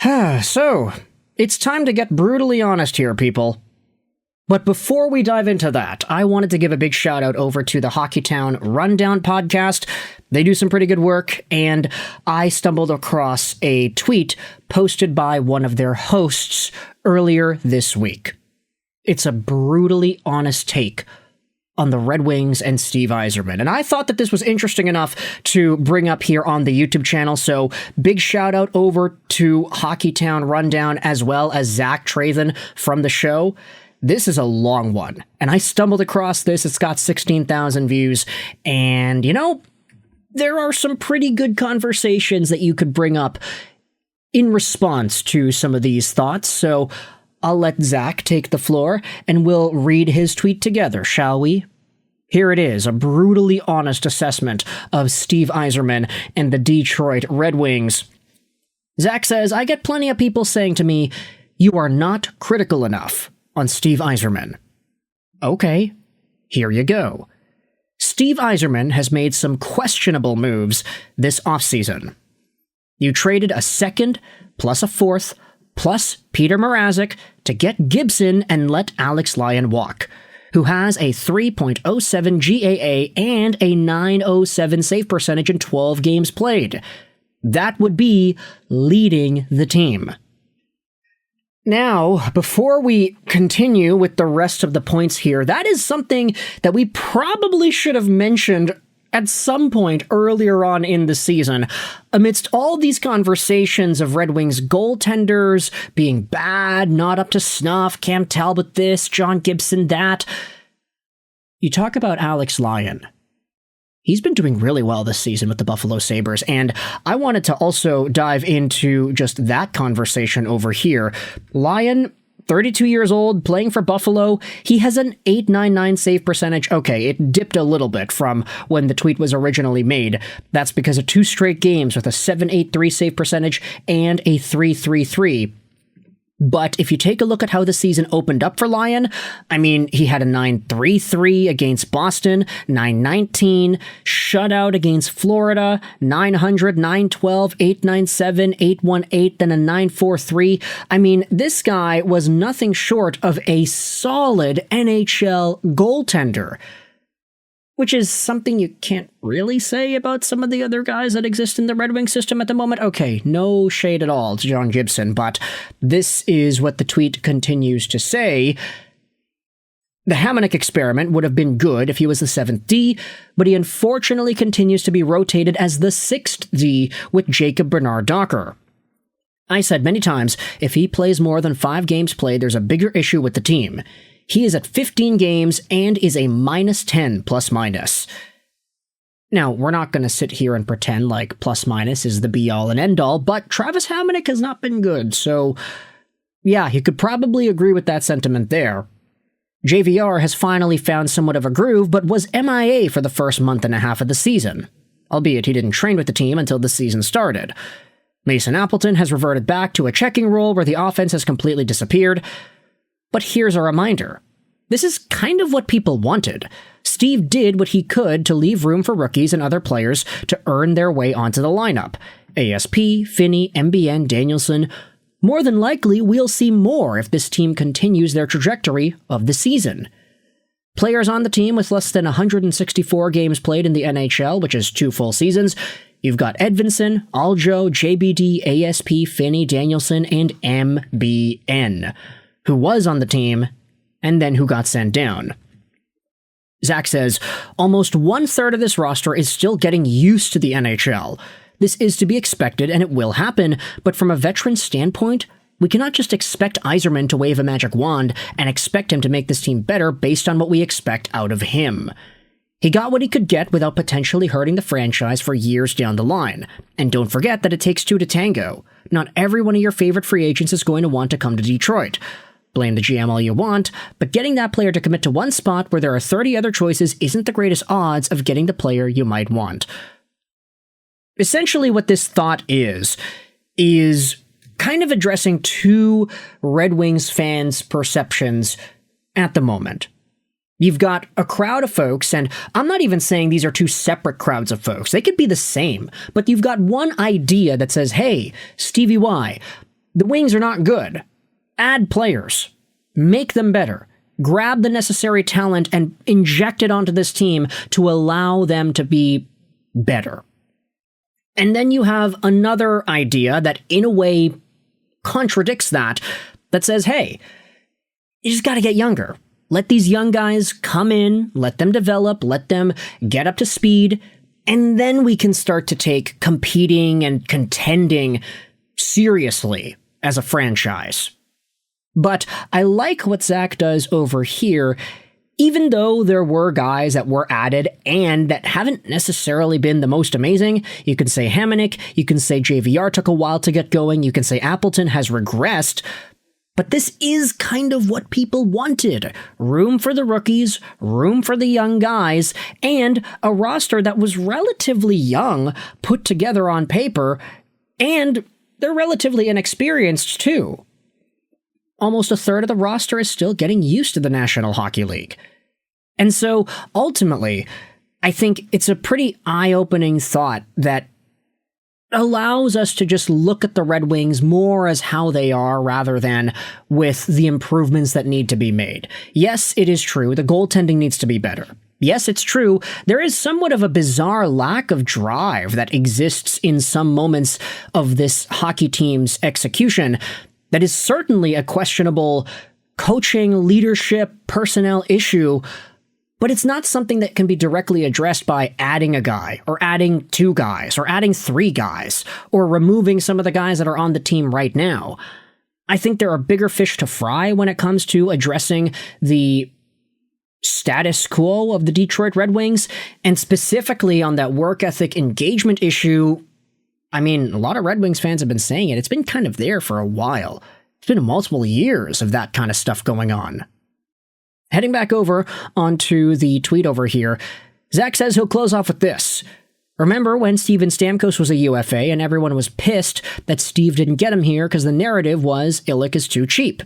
So, it's time to get brutally honest here, people. But before we dive into that, I wanted to give a big shout out over to the Hockeytown Rundown podcast. They do some pretty good work, and I stumbled across a tweet posted by one of their hosts earlier this week. It's a brutally honest take on the Red Wings and Steve Yzerman. And I thought that this was interesting enough to bring up here on the YouTube channel, so big shout out over to Hockeytown Rundown as well as Zach Trathen from the show. This is a long one, and I stumbled across this. It's got 16,000 views, and, you know, there are some pretty good conversations that you could bring up in response to some of these thoughts, so I'll let Zach take the floor, and we'll read his tweet together, shall we? Here it is, a brutally honest assessment of Steve Yzerman and the Detroit Red Wings. Zach says, I get plenty of people saying to me, you are not critical enough on Steve Yzerman. Okay, here you go. Steve Yzerman has made some questionable moves this offseason. You traded a second, plus a fourth, plus Peter Mrazek to get Gibson and let Alex Lyon walk, who has a 3.07 GAA and a .907 save percentage in 12 games played. That would be leading the team. Now, before we continue with the rest of the points here, that is something that we probably should have mentioned at some point earlier on in the season. Amidst all these conversations of Red Wings goaltenders being bad, not up to snuff, Cam Talbot this, John Gibson that, you talk about Alex Lyon. He's been doing really well this season with the Buffalo Sabres, and I wanted to also dive into just that conversation over here. Lyon, 32 years old, playing for Buffalo. He has an .899 save percentage. Okay, it dipped a little bit from when the tweet was originally made. That's because of 2 straight games with a .783 save percentage and a .333. But if you take a look at how the season opened up for Lyon, I mean, he had a .933 against Boston, .919, shutout against Florida, .900, .912, .897, .818, then a .943. I mean, this guy was nothing short of a solid NHL goaltender, which is something you can't really say about some of the other guys that exist in the Red Wing system at the moment. Okay, no shade at all to John Gibson, but this is what the tweet continues to say. The Hamonic experiment would have been good if he was the 7th D, but he unfortunately continues to be rotated as the 6th D with Jacob Bernard-Docker. I said many times, if he plays more than 5 games played, there's a bigger issue with the team. He is at 15 games and is a -10 plus-minus. Now, we're not going to sit here and pretend like plus-minus is the be-all and end-all, but Travis Hamonic has not been good, so yeah, you could probably agree with that sentiment there. JVR has finally found somewhat of a groove, but was MIA for the first month and a half of the season, albeit he didn't train with the team until the season started. Mason Appleton has reverted back to a checking role where the offense has completely disappeared. But here's a reminder. This is kind of what people wanted. Steve did what he could to leave room for rookies and other players to earn their way onto the lineup. ASP, Finney, MBN, Danielson. More than likely, we'll see more if this team continues their trajectory of the season. Players on the team with less than 164 games played in the NHL, which is 2 full seasons. You've got Edvinsson, Aljo, JBD, ASP, Finney, Danielson, and MBN, who was on the team, and then who got sent down. Zach says, almost 1/3 of this roster is still getting used to the NHL. This is to be expected, and it will happen, but from a veteran standpoint, we cannot just expect Yzerman to wave a magic wand and expect him to make this team better based on what we expect out of him. He got what he could get without potentially hurting the franchise for years down the line. And don't forget that it takes 2 to tango. Not every one of your favorite free agents is going to want to come to Detroit. Blame the GM all you want, but getting that player to commit to one spot where there are 30 other choices isn't the greatest odds of getting the player you might want. Essentially what this thought is kind of addressing 2 Red Wings fans' perceptions at the moment. You've got a crowd of folks, and I'm not even saying these are 2 separate crowds of folks. They could be the same, but you've got one idea that says, hey, Stevie Y, The Wings are not good. Add players. Make them better. Grab the necessary talent and inject it onto this team to allow them to be better. And then you have another idea that in a way contradicts that says, hey, you just got to get younger. Let these young guys come in, let them develop, let them get up to speed, and then we can start to take competing and contending seriously as a franchise. But I like what Zach does over here, even though there were guys that were added and that haven't necessarily been the most amazing. You can say Hamonic, you can say JVR took a while to get going, you can say Appleton has regressed, but this is kind of what people wanted. Room for the rookies, room for the young guys, and a roster that was relatively young put together on paper, and they're relatively inexperienced too. Almost a third of the roster is still getting used to the National Hockey League. And so, ultimately, I think it's a pretty eye-opening thought that allows us to just look at the Red Wings more as how they are rather than with the improvements that need to be made. Yes, it is true, the goaltending needs to be better. Yes, it's true, there is somewhat of a bizarre lack of drive that exists in some moments of this hockey team's execution that is certainly a questionable coaching, leadership, personnel issue, but it's not something that can be directly addressed by adding a guy, or adding 2 guys, or adding 3 guys, or removing some of the guys that are on the team right now. I think there are bigger fish to fry when it comes to addressing the status quo of the Detroit Red Wings, and specifically on that work ethic engagement issue. I mean, a lot of Red Wings fans have been saying it. It's been kind of there for a while. It's been multiple years of that kind of stuff going on. Heading back over onto the tweet over here, Zach says he'll close off with this. Remember when Steven Stamkos was a UFA and everyone was pissed that Steve didn't get him here because the narrative was Illich is too cheap?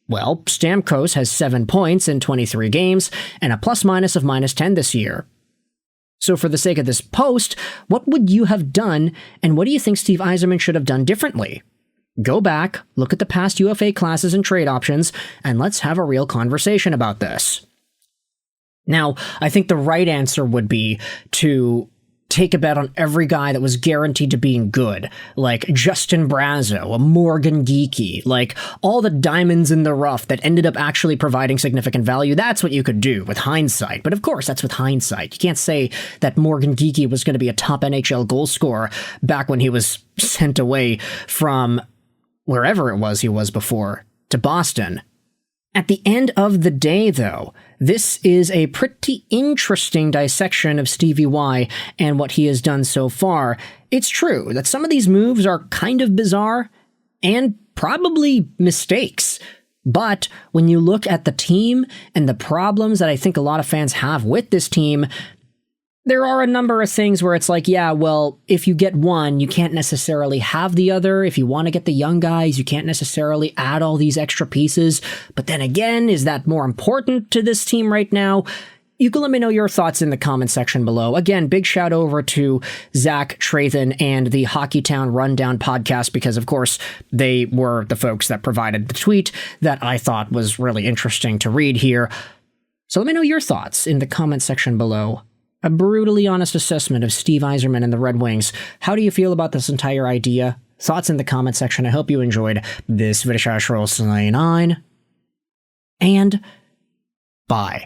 Well, Stamkos has 7 points in 23 games and a plus-minus of -10 this year. So for the sake of this post, what would you have done, and what do you think Steve Yzerman should have done differently? Go back, look at the past UFA classes and trade options, and let's have a real conversation about this. Now, I think the right answer would be to take a bet on every guy that was guaranteed to being good, like Justin Brazeau, a Morgan Geekie, like all the diamonds in the rough that ended up actually providing significant value. That's what you could do with hindsight. But of course, that's with hindsight. You can't say that Morgan Geekie was going to be a top NHL goal scorer back when he was sent away from wherever it was he was before, to Boston. At the end of the day, though, this is a pretty interesting dissection of Stevie Y and what he has done so far. It's true that some of these moves are kind of bizarre and probably mistakes. But when you look at the team and the problems that I think a lot of fans have with this team, there are a number of things where it's like, yeah, well, if you get one, you can't necessarily have the other. If you want to get the young guys, you can't necessarily add all these extra pieces. But then again, is that more important to this team right now? You can let me know your thoughts in the comment section below. Again, big shout over to Zach Trathan and the Hockeytown Rundown podcast, because of course they were the folks that provided the tweet that I thought was really interesting to read here. So let me know your thoughts in the comment section below. A brutally honest assessment of Steve Yzerman and the Red Wings. How do you feel about this entire idea? Thoughts in the comment section. I hope you enjoyed this video. And bye.